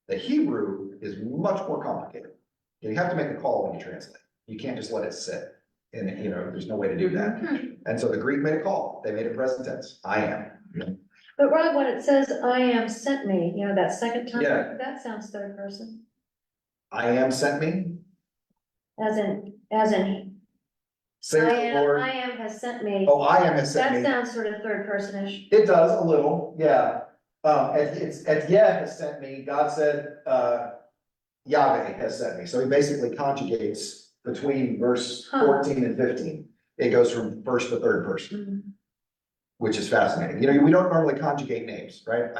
The Hebrew is much more complicated. You have to make a call when you translate. You can't just let it sit. And, there's no way to do that. And so the Greek made a call. They made it present tense. I am. But Rob, when it says I am sent me, that second time, Yeah. that sounds third person, I am sent me. as in, Say I the am, Lord. I am has sent me. Oh, I am has sent That me. sounds sort of third personish. It does a little, yeah. Yah has sent me. God said, Yahweh has sent me. So he basically conjugates between verse Huh. 14 and 15. It goes from first to third person, Mhm. which is fascinating. We don't normally conjugate names, right?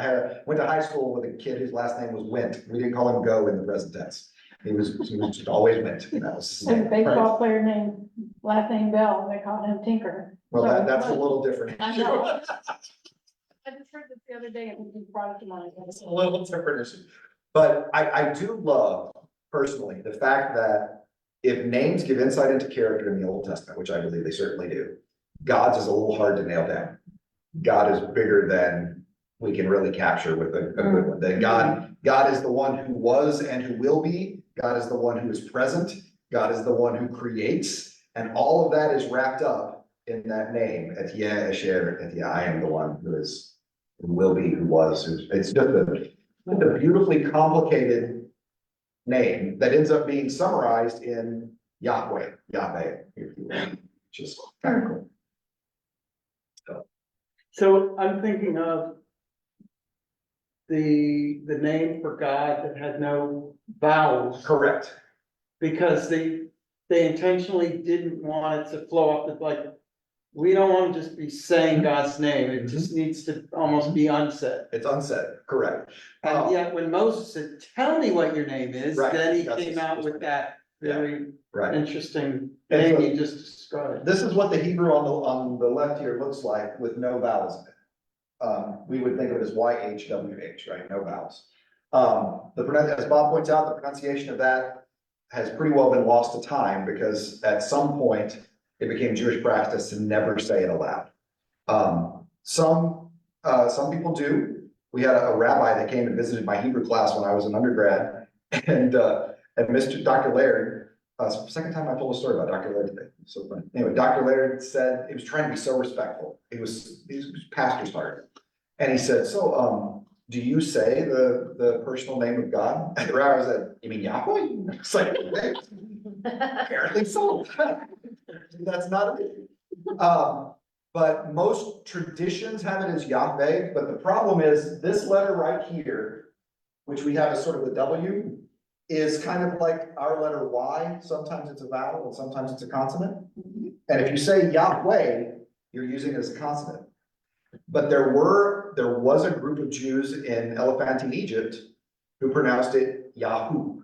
Went to high school with a kid whose last name was Wint. We didn't call him Go in the present tense. He was just always Wint. That was his There's a name, baseball right? player named, last name Bell, they call him Tinker. Well, So, that's a but little different. I know. I just heard this the other day and he brought it to mind. It's a little different issue. But I do love personally the fact that if names give insight into character in the Old Testament, which I believe they certainly do, God's is a little hard to nail down. God is bigger than we can really capture with a good one. That God is the one who was and who will be. God is the one who is present. God is the one who creates. And all of that is wrapped up in that name. Etyeh, Esher, Etyeh. I am the one who is, who will be, who was. It's just a beautifully complicated name that ends up being summarized in Yahweh, if you will, which is kind of cool. So I'm thinking of the name for God that had no vowels, Correct. because they intentionally didn't want it to flow up, we don't want to just be saying God's name, it just needs to almost be unsaid. It's unsaid, correct. And yet when Moses said, tell me what your name is, Right, then he that's came out with that very Right. interesting And name so- you just described. This is what the Hebrew on the left here looks like with no vowels in it. We would think of it as YHWH, right? No vowels. As Bob points out, the pronunciation of that has pretty well been lost to time because at some point it became Jewish practice to never say it aloud. Some people do. We had a rabbi that came and visited my Hebrew class when I was an undergrad, and Dr. Laird. Second time I told a story about Dr. Laird today. So funny. Anyway, Dr. Laird said he was trying to be so respectful. He was pastor's hired. And he said, so, do you say the personal name of God? And the rabbi said, you mean Yahweh? It's like, apparently so. That's not it. But most traditions have it as Yahweh, but the problem is this letter right here, which we have as sort of the W, is kind of like our letter Y. Sometimes it's a vowel and sometimes it's a consonant. And if you say Yahweh, you're using it as a consonant. But there was a group of Jews in Elephantine, Egypt, who pronounced it Yahoo.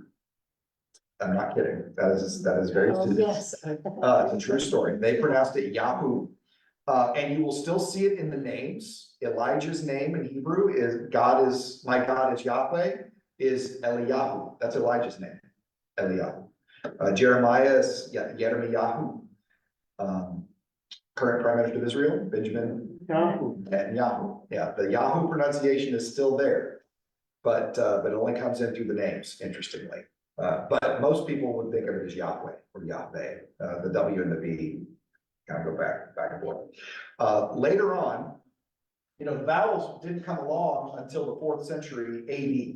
I'm not kidding. That is very Oh, yes. it's a true story. They pronounced it Yahoo. And you will still see it in the names. Elijah's name in Hebrew is my God is Yahweh, is Eliyahu. That's Elijah's name, Eliyahu. Jeremiah is Yeremiyahu. Current Prime Minister of Israel, Benjamin Netanyahu. Yeah, the Yahoo pronunciation is still there, but it only comes in through the names, interestingly. But most people would think of it as Yahweh or Yahweh. The W and the V kind of go back and forth. Later on, the vowels didn't come along until the 4th century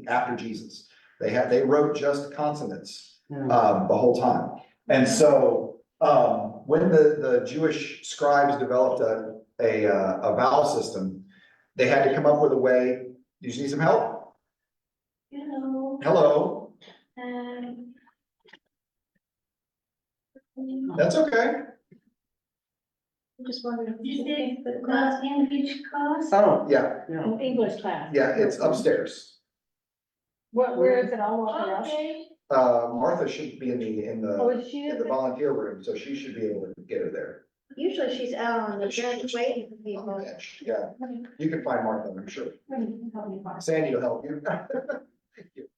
AD after Jesus. They wrote just consonants the whole time. And so when the Jewish scribes developed a vowel system, they had to come up with a way. Do you need some help? Hello. That's okay. Just wondered if you think the class and each class? Oh, Yeah, yeah. English class. yeah, it's upstairs. Where is it? I'll walk around. Okay. Martha should be in Oh, the is she? in the volunteer room, so she should be able to get her there. Usually she's out on the bench waiting for On the people. bench, yeah, you can find Martha, I'm sure. Sandy will help you. Thank you.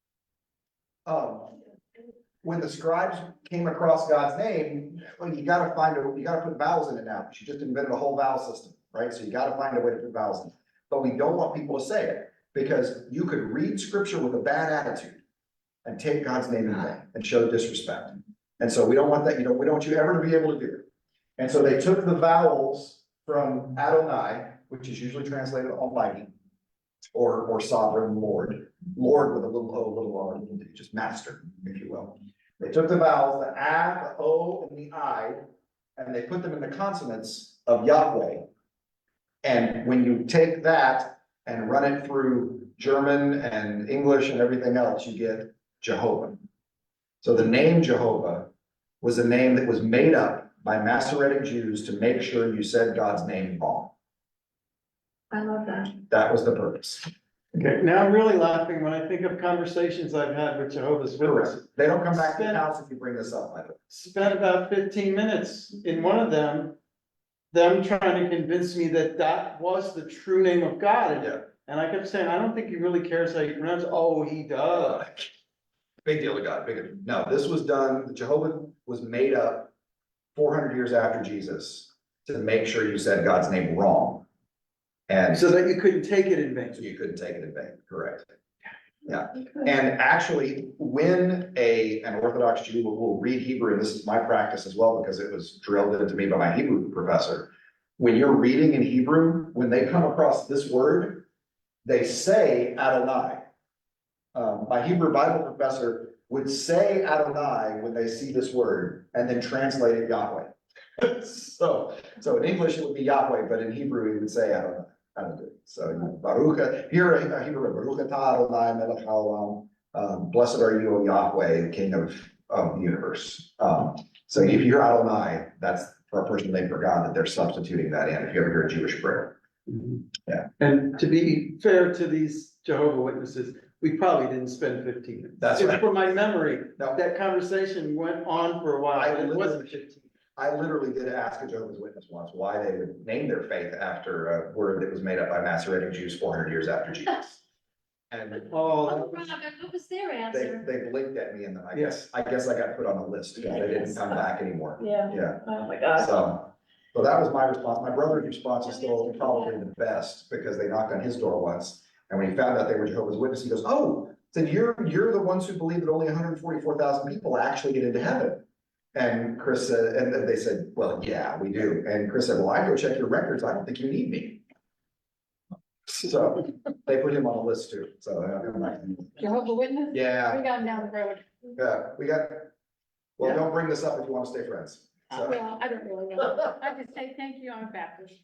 when the scribes came across God's name, well, you gotta put vowels in it now, because you just invented a whole vowel system, right? So you gotta find a way to put vowels in. But we don't want people to say it, because you could read scripture with a bad attitude and take God's name in vain and show disrespect. And so we don't want that, we don't want you ever to be able to do it. And so they took the vowels from Adonai, which is usually translated Almighty, or Sovereign Lord, Lord with a little O, little R, little D, just master, if you will. They took the vowels, the A, the O, and the I, and they put them in the consonants of Yahweh. And when you take that and run it through German and English and everything else, you get Jehovah. So the name Jehovah was a name that was made up by Masoretic Jews to make sure you said God's name wrong. I love that. That was the purpose. Okay, now I'm really laughing when I think of conversations I've had with Jehovah's Witnesses. Correct. They don't come back to the house if you bring this up, by the way. Spent about 15 minutes in one of them trying to convince me that that was the true name of God. Yeah. And I kept saying, I don't think he really cares how you pronounce it. Oh, he does. Big deal to God, big deal. No, this was done, Jehovah was made up 400 years after Jesus to make sure you said God's name wrong. And So that you couldn't take it in vain. so you couldn't take it in vain, correct? Yeah, and actually, when an Orthodox Jew will read Hebrew, and this is my practice as well, because it was drilled into me by my Hebrew professor. When you're reading in Hebrew, when they come across this word, they say Adonai. My Hebrew Bible professor would say Adonai when they see this word, and then translate it Yahweh. So in English, it would be Yahweh, but in Hebrew, he would say Adonai. So Baruch, here in Hebrew, Baruch atah Adonai melech haolam. Blessed are you, O Yahweh, King of the universe. So if you hear Adonai, that's for a person named for God, that they're substituting that in, if you ever hear a Jewish prayer. Yeah. And to be fair to these Jehovah Witnesses, we probably didn't spend 15 minutes. That's right. From my memory, No. that conversation went on for a while, I and it wasn't literally- 15. I literally did ask a Jehovah's Witness once why they would name their faith after a word that was made up by Masoretic Jews 400 years after Jesus. And Oh, that Oh, was- Robert, what was their they answer? blinked at me, and then I guess I got put on the list because they didn't come back anymore. Yeah, Yeah, oh my God. so that was my response. My brother's response is still probably the best, because they knocked on his door once, and when he found out they were Jehovah's Witnesses, he goes, "Oh, then you're the ones who believe that only 144,000 people actually get into heaven." And Chris said, and then they said, "Well, yeah, we do." And Chris said, "Well, I go check your records. I don't think you need me." So they put him on the list too. So Jehovah Witness? yeah, We got him down the road. we got. Well, Yeah. don't bring this up if you want to stay friends. So. Well, I don't really know. I just say thank you, I'm a Baptist.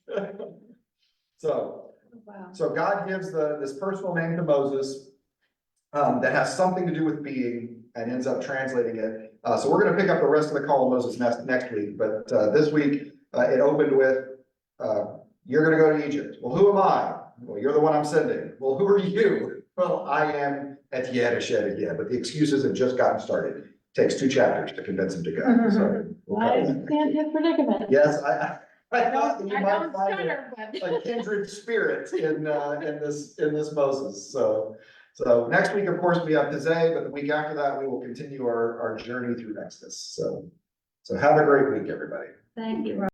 So, Wow. so God gives this personal name to Moses, that has something to do with being, and ends up translating it. So we're gonna pick up the rest of the call of Moses next week, but, this week, it opened with, you're gonna go to Egypt. Well, who am I? Well, you're the one I'm sending. Well, who are you? Well, I am Etienne Eshed, but the excuses have just gotten started. Takes 2 chapters to convince him to go, so. we'll I cover that. understand his predicament. Yes, I thought that you I might don't find it stutter, but. a kindred spirit in this Moses. So next week, of course, we have Pizay, but the week after that, we will continue our journey through Exodus. So have a great week, everybody. Thank you, Robert.